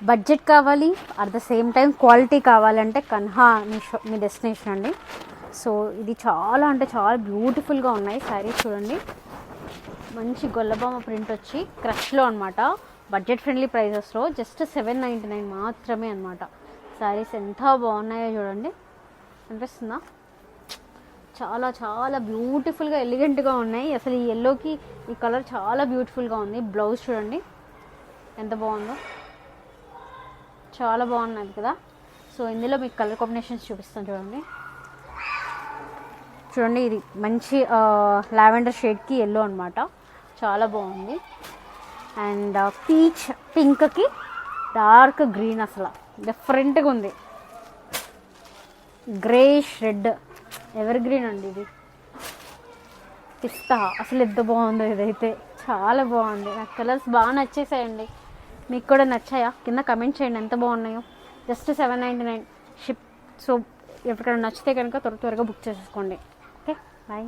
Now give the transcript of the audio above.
Budget కావాలి, at the same time quality కావాలంటే కన్హా మీ destination అండి. సో ఇది చాలా అంటే చాలా బ్యూటిఫుల్గా ఉన్నాయి శారీస్. చూడండి, మంచి గొల్లబొమ్మ ప్రింట్ వచ్చి క్రష్లో అనమాట. బడ్జెట్ ఫ్రెండ్లీ ప్రైజెస్లో జస్ట్ 799 మాత్రమే అనమాట. శారీస్ ఎంత బాగున్నాయో చూడండి, అనిపిస్తుందా? చాలా చాలా బ్యూటిఫుల్గా ఎలిగెంట్గా ఉన్నాయి. అసలు ఈ ఎల్లోకి ఈ కలర్ చాలా బ్యూటిఫుల్గా ఉంది. బ్లౌజ్ చూడండి ఎంత బాగుందో, చాలా బాగున్నది కదా. సో ఇందులో మీకు కలర్ కాంబినేషన్స్ చూపిస్తాను చూడండి. చూడండి, ఇది మంచి లావెండర్ షేడ్కి ఎల్లో అనమాట, చాలా బాగుంది. అండ్ పీచ్ పింక్కి డార్క్ గ్రీన్, అసలు డిఫరెంట్గా ఉంది. గ్రేష్ రెడ్, ఎవర్ గ్రీన్ అండి ఇది. పిస్తా, అసలు ఎంత బాగుందో ఇదైతే, చాలా బాగుంది. నాకు కలర్స్ బాగా నచ్చేసాయండి. మీకు కూడా నచ్చాయా? కింద కమెంట్ చేయండి ఎంత బాగున్నాయో. Just 799 ship. సో ఎప్పటికైనా నచ్చితే కనుక త్వరగా బుక్ చేసేసుకోండి. Okay, bye.